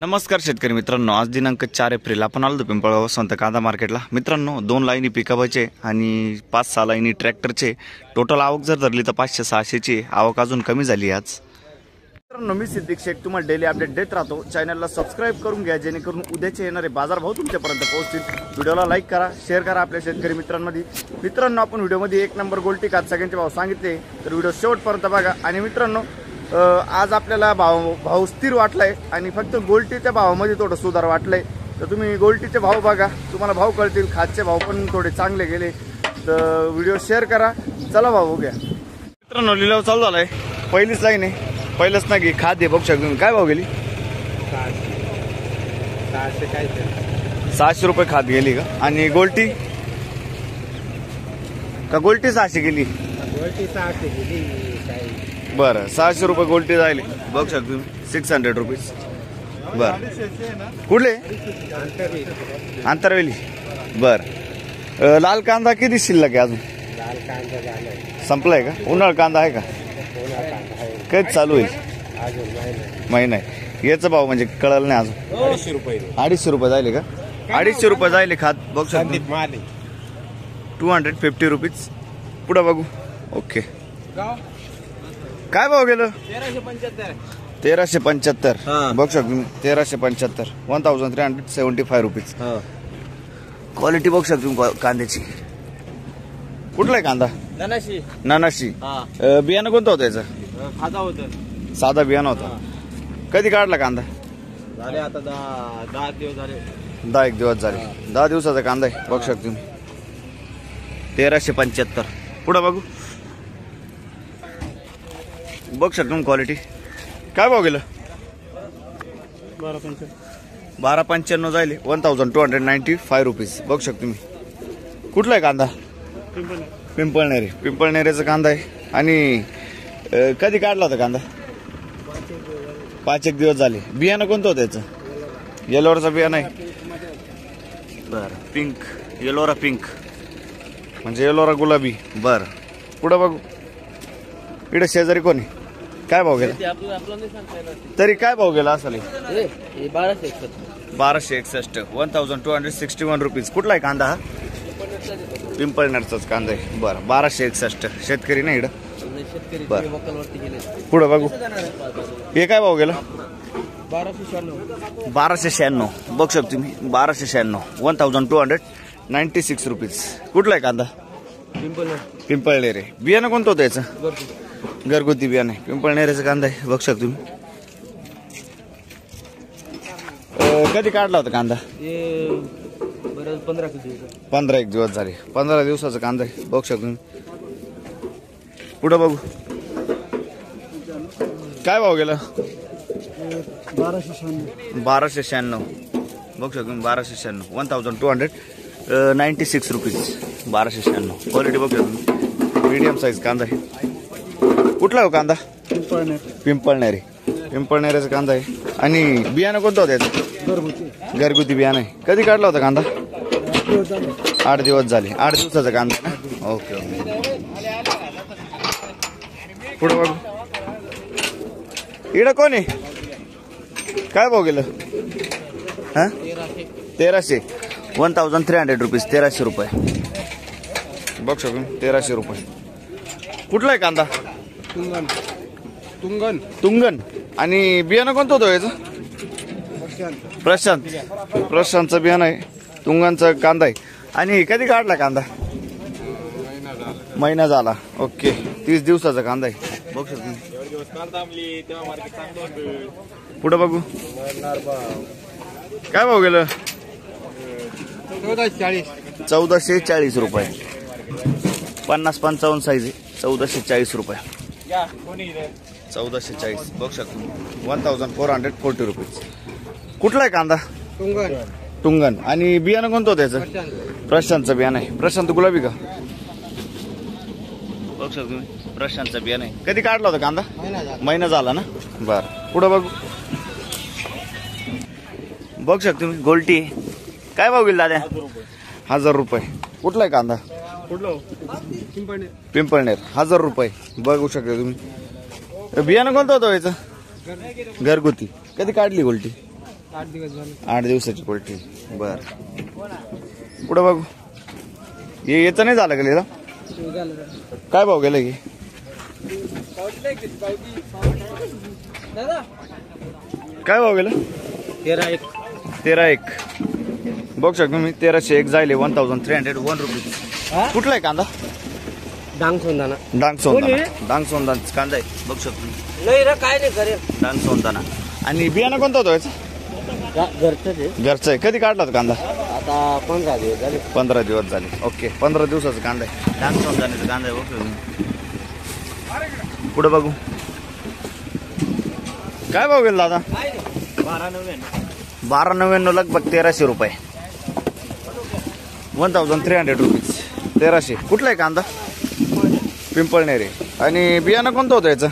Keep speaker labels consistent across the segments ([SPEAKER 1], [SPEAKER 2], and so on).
[SPEAKER 1] नमस्कार शेतकरी मित्रांनो, आज दिनांक 4 एप्रिल आपण आलो पिंपळगाव संत कांदा मार्केटला। मित्रांनो 2 लाईनी पिकअपचे आणि 5-6 लाईनी ट्रॅक्टरचे टोटल आवक जर धरली तर 500-600 ची आवक अजून कमी झाली आज। मित्रांनो मी सिद्दीक शेख तुम्हाला डेली अपडेट देत राहतो। चॅनलला सबस्क्राइब करून घ्या जेणेकरून उद्याचे येणारे बाजारभाव तुमच्यापर्यंत पोहोचतील। व्हिडिओला लाईक करा, शेअर करा आपल्या शेतकरी मित्रांमध्ये। मित्रांनो आपण व्हिडिओमध्ये 1 नंबर गोल्टी कात सगळ्यांचे भाव सांगितले, तर व्हिडिओ शेवटपर्यंत बघा। आणि मित्रांनो आज आपल्याला भाव स्थिर वाटलाय आणि फक्त गोल्टीच्या भावामध्ये थोडं सुधार वाटलंय, तर तुम्ही गोल्टीचे भाव बघा, तुम्हाला भाव कळतील। खादचे भाव पण थोडे चांगले गेले, तर व्हिडिओ शेअर करा। चला भाव बघूया। मित्रांनो लिलाव चालू झालाय, पहिलीच लाईन आहे, पहिलंच ना की खाद आहे बघू शकतो। काय भाव गेली? 600 रुपये खाद गेली का? आणि गोल्टी का गोल्टी 600 गेली?
[SPEAKER 2] गोल्टी 600 गेली।
[SPEAKER 1] बरं 600 रुपये गोल्टी जायले बघू शकतो, 600 रुपीज। बरं कुठले? आंतरवेली। बरं लाल कांदा किती शिल्लक आहे अजून?
[SPEAKER 2] लाल कांदा
[SPEAKER 1] संपलाय का? उन्हाळ कांदा आहे का? कधी चालू होईल? महिना आहे। याचा भाव म्हणजे कळलं नाही अजून।
[SPEAKER 2] 250 रुपये।
[SPEAKER 1] 250 रुपये जायले का? 250 रुपये जायले खात बघू शकतो। 250 रुपीज। पुढे बघू। ओके काय भाव गेलं? 1375 बघू शकतो। 1375 1375 रुपीज। क्वालिटी बघू शकतो कांद्याची। कुठला आहे कांदा? नानाशी। बियाणं कोणतं होतं याचं?
[SPEAKER 2] खादा होतं,
[SPEAKER 1] साधा बियाणं होता। कधी काढला कांदा?
[SPEAKER 2] झाले आता 10 दिवस झाले।
[SPEAKER 1] 10 दिवस झाले। 10 दिवसाचा कांदा आहे बघू शकतो तुम्ही। 1375। पुढे बघू बघू शकतो क्वालिटी। काय भाव गेलं? 1295 जायले 1295 रुपीज बघू शकतो मी। कुठला आहे कांदा? पिंपळनेरी। पिंपळनेरीचा कांदा आहे। आणि कधी काढला होता कांदा? 5-1 दिवस झाले। बियाणं कोणतं होतं याचं? येलोराचं बियाणं आहे। बरं पिंक, येलोरा पिंक म्हणजे येलोरा गुलाबी। बरं पुढं बघू। इकडे शेजारी कोणी? काय भाव गेला तरी? काय भाव गेला असेल? 1261 1261 रुपीज। कुठला आहे कांदा हा? पिंपळनेरचाच कांदा आहे। बरं 1261 शेतकरी नाही इकडं। बरं पुढं बघू। हे काय भाव गेला? 1296 बघू शकतो तुम्ही। 1296 1296 रुपीज। कुठला आहे कांदा? पिंपळनेर आहे। बियाणं कोणतं होतं याचं? घरगुती बियाणं आहे। पिंपळनेरचा कांदा आहे बघू शकतो तुम्ही। कधी काढला होता कांदा? 15-1 दिवस झाले। 15 दिवसाचा कांदा आहे बघू शकतो तुम्ही। पुढे बघू। काय भाव गेला? 1296 बघू शकतो 1296 1296 रुपीज। 1296 क्वालिटी बघू शकतो, मीडियम साईज कांदा आहे। कुठला हो कांदा? पिंपळनेरी। पिंपळनेरीचा कांदा आहे। आणि बियाणं कोणतं होतं याचं? घरगुती बियाणं आहे। कधी काढला होता कांदा? 8 दिवस झाले। 8 दिवसाचा कांदा ना? Okay okay. पुढे बघू। इकडं कोण आहे? काय भाव गेलं? हा 1300 1300 रुपीज। 1300 रुपये बघू शकतो 1300 रुपये। कुठला आहे कांदा? तुंगन। आणि बियाणं कोणतं होतं याचं? प्रशांतचं बियाणं आहे। तुंगनचा कांदा आहे। आणि कधी काढला कांदा? महिना झाला। ओके 30 दिवसाचा कांदा आहे बघू शकतो। पुढे बघू। काय भाव गेलं? 1440 रुपये। 50-55 साईज आहे। 1440 रुपये। 1440 बघू शकतो 1440 रुपीज। कुठला आहे कांदा? तुंगन। आणि बियाणं कोणतं होतं त्याचं? प्रशांतचं बियाणं आहे। प्रशांत गुलाबी का? बघू शकतो प्रशांतचं बियाणं आहे। कधी काढला होता कांदा? महिना झाला ना? बरं पुढं बघू। बघू शकतो तुम्ही गोल्टी। काय भाव गेला दादा? 1000 रुपये। कुठला आहे कांदा? पिंपळनेर 1000 रुपये बघू शकता तुम्ही। बियाणं कोणतं होतं याचं? घरगुती। कधी काढली गोल्टी?
[SPEAKER 2] 8 दिवस झाले.
[SPEAKER 1] 8 दिवसाची क्वालिटी. बर पुढे बघू. हे याचं नाही झालं गेलेलं. काय भाव गेलं हे? काय भाव गेलं? 13,1. बघू शकतो मी 1301 जायले 1301 रुपीज. कुठला आहे कांदा?
[SPEAKER 2] डांग सोंदाना.
[SPEAKER 1] डांग सोंदाना कांदा आहे. बघू शकतो मी.
[SPEAKER 2] नाही रे काय नाही करे.
[SPEAKER 1] डांग सोंदाना. आणि बियाणं कोणतं होतं याचं? घरचं आहे. कधी काढला होता कांदा?
[SPEAKER 2] आता 15 दिवस झाले.
[SPEAKER 1] 15 दिवस झाले. ओके 15 दिवसाचा कांदा आहे. डांग सोंदाण्याचा कांदा आहे. बघू पुढे बघू. काय भाव गेला दादा? 12,99 लगभग 1300 रुपये. 1300 रुपीज. 1300. कुठला आहे कांदा? पिंपळनेर. आणि बियाणं कोणतं होतं याचं?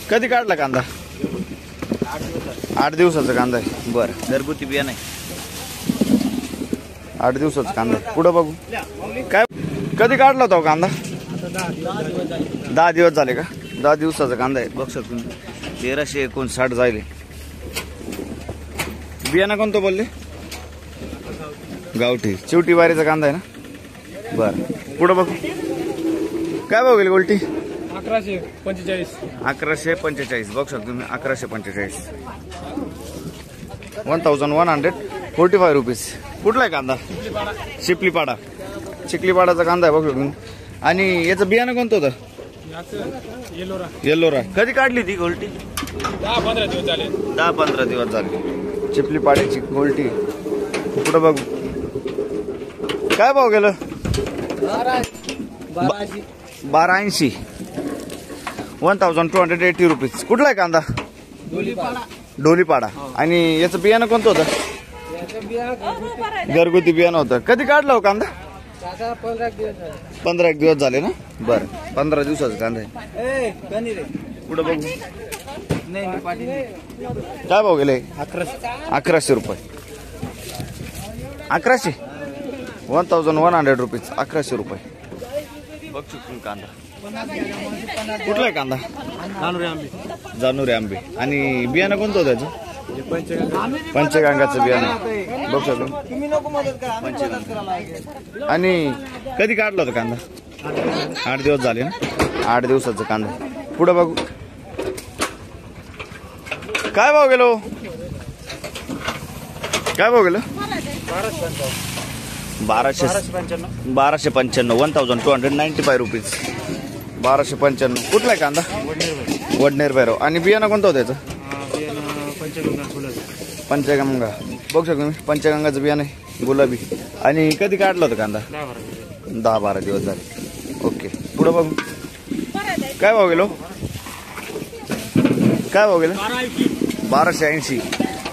[SPEAKER 1] कधी काढला कांदा? 8 दिवसाचा कांदा आहे. बरं घरगुती बियाणं आहे. 8 दिवसाचा कांदा. पुढं बघू. काय कधी काढला होता कांदा? 10 दिवस झाले का? 10 दिवसाचा कांदा आहे. बघ शकतो 1359 जायले. बियाणं कोणतं बोलले? गावठी. चिवटी वारीचा कांदा आहे ना? बरं पुढं बघू. काय भाव गेली गोल्टी?
[SPEAKER 2] 1145.
[SPEAKER 1] 1145. बघू शकतो मी 1145. 1145 रुपीज. कुठला आहे कांदा? चिखलीपाडा. चिखलीपाडाचा कांदा आहे. बघू शकतो. आणि याचं बियाणं कोणतं होतं? येल्लोरा. कधी काढली ती गोल्टी?
[SPEAKER 2] 10-15 दिवस झाले.
[SPEAKER 1] 10-15 दिवस झाले. चिखलीपाड्याची गोल्टी. पुढं बघू. काय भाव गेलं? 1280. 1280 रुपीज. कुठला आहे कांदा? डोलीपाडा. आणि याचं बियाणं कोणतं होतं? घरगुती बियाणं होतं. कधी काढलं हो कांदा? 15 दिवस झाले ना? बरं 15 दिवसाचा कांदा आहे. पुढे बघू. काय भाव गेले? 1100 रुपये. 1100. 1100 रुपीज. 1100 रुपये. बघ चुकून कांदा. कुठला आहे कांदा? जानोरी आंबे. आणि बियाणं कोणतं होतं त्याचं? पंचगंगाचं बियाणं. बघ शकतो. आणि कधी काढलं होतं कांदा? 8 दिवस झाले ना? 8 दिवसाचा कांदा. पुढे बघू. काय भाव गेलो? काय भाव गेलं? 1295. 1295 रुपीज. 1295. कुठला आहे कांदा? वडनेर भैरव. आणि बियाणं कोणतं होतं त्याचं? पंचगंगा. बघू शकतो मी पंचगंगाचं बियाणं आहे. गुलाबी. आणि कधी काढलं होतं कांदा? 10-12 दिवस झाले. ओके पुढं बघू. काय भाव गेलो? काय भाव गेलं? 1280.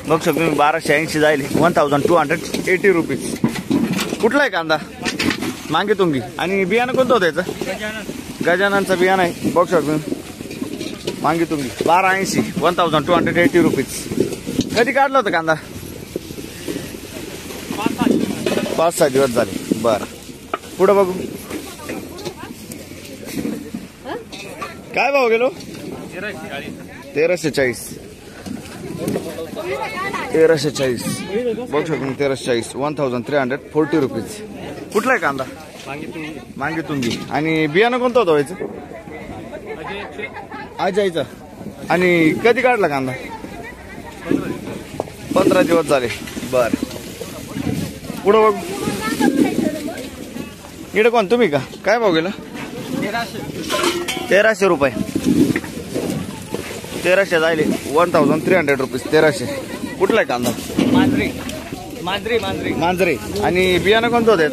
[SPEAKER 1] बघू शकतो मी 1280 जाईल. 1280 रुपीज. कुठला आहे कांदा? मागे तुंगी. आणि बियाणं कोणतं होतं याचं? गजाननचं बियाणं आहे. बघू शकतो मागे तुंगी. 1280. 1280 रुपीज. कधी काढलं होतं कांदा? 5-6 दिवस झाले. बरं पुढं बघू. काय भाव गेलो? 1340. 1340. बघू शकतो 1340. 1340 रुपीज. कुठला आहे कांदा? मागे तुंगी. आणि बियाणं कोणतं होतं व्हायचं? आजायचं. आणि कधी काढला कांदा? 15 दिवस झाले. बर पुढं बघू. इकडे कोण तुम्ही का? काय भाव गेला? 1300 रुपये. 1300 जायले. 1300 रुपीज. 1300. कुठला आहे कांदा? मांजरे. आणि बियाणं कोणतं होतं?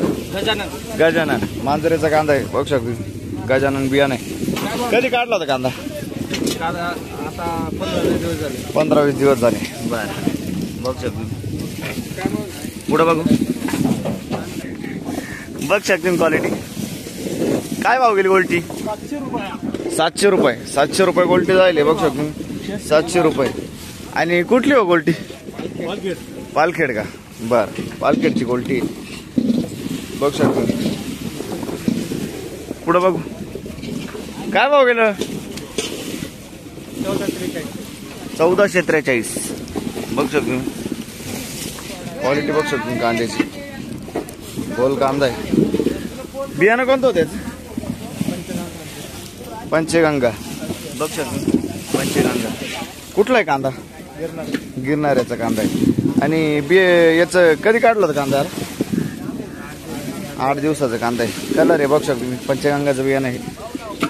[SPEAKER 1] गजानन. मांजरेचा कांदा आहे. बघू शकतो गजानन बियाणं आहे. कधी काढला होता कांदा?
[SPEAKER 2] आता 15 दिवस झाले.
[SPEAKER 1] 15-20 दिवस झाले. बरं बघू शकतो. पुढं बघू. बघ शकतो क्वालिटी. काय भाव गेली गोल्टी? 700 रुपये. 700 रुपये गोल्टी जायले. बघू शकतो 700 रुपये. आणि कुठली हो गोल्टी? पालखेड का? बर पालखेडची गोल्टी. बघू शकतो. पुढं बघू. काय भाव गेलं? 1443. बघू शकतो तुम्ही क्वालिटी बघू शकतो तुम्ही कांद्याची. गोल कांदा आहे. बियाणं कोणतं होतं त्याचं? पंचगंगा. बघू शकतो पंचगंगा. कुठला आहे कांदा? गिरणाऱ्याचा कांदा आहे. आणि याचं कधी काढलं होतं कांदा? 8 दिवसाचा कांदा आहे. कलर आहे बघू शकतो तुम्ही. पंचगंगाचं बियाणं आहे.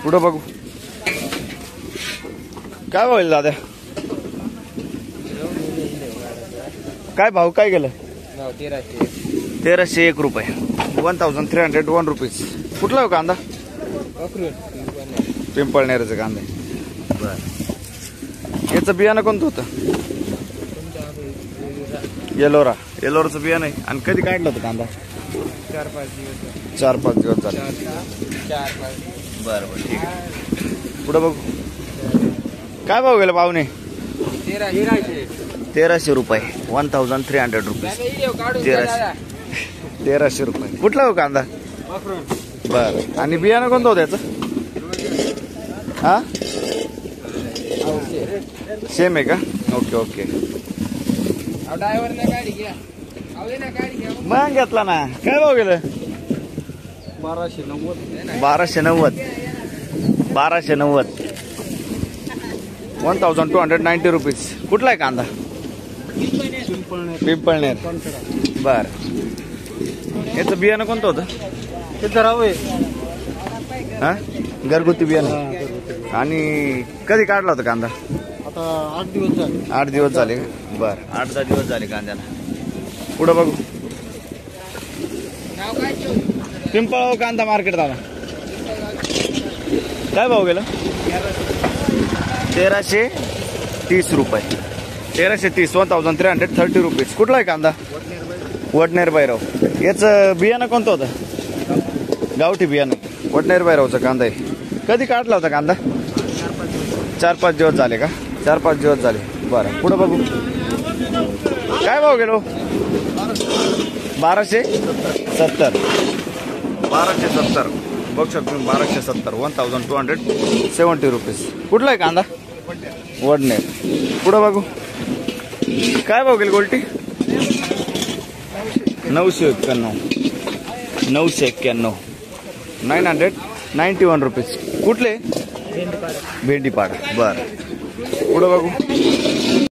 [SPEAKER 1] पुढं बघू काय होईल दादा? काय भाव काय गेलं? 1301 रुपये. 1301 रुपीज. कुठला हो कांदा? पिंपळनेरचा कांदा आहे. बरं. याचं बियाणं कोणतं होतं? येलोराचं बियाणं आहे. आणि कधी काढलं होतं कांदा? 4-5 दिवस झाले. बरं ठीक आहे. पुढं बघू काय भाव गेला पाहुणे? 1300 रुपये. 1300 रुपीज. 1300 रुपये. कुठला हो कांदा? बरं. आणि बियाणं कोणतं होतं याचं? हा सेम आहे का? Okay okay. मग घेतला ना. काय भाव गेलं? 1290. 1290 रुपीज. कुठला आहे कांदा? पिंपळनेर. बर. याचं बियाणं कोणतं होतं? हा घरगुती बियाणं. आणि कधी काढला होता कांदा?
[SPEAKER 2] आता 8 दिवस झाले.
[SPEAKER 1] 8 दिवस झाले. बर 8-10 दिवस झाले कांद्याला. पुढं बघू पिंपळ कांदा मार्केट दादा काय भाव गेलं? 1330 रुपये. 1330. 1330 रुपीज. कुठला आहे कांदा? वडनेर बैराव. याचं बियाणं कोणतं होतं? गावठी बियाणं. वडनेर बैरावचा कांदा आहे. कधी काढला होता कांदा? 4-5 दिवस झाले का? 4-5 दिवस झाले. बरं पुढं बघू काय भाव गेलो? 1270. 1270 बघू शकतो. 1270. 1270 रुपीज. कुठला आहे कांदा? वडनेर. पुढं बघू काय भाव गेली गोल्टी? 991. 991 रुपीज. कुठले? भेंडीपाडा. बरं पुढं बघू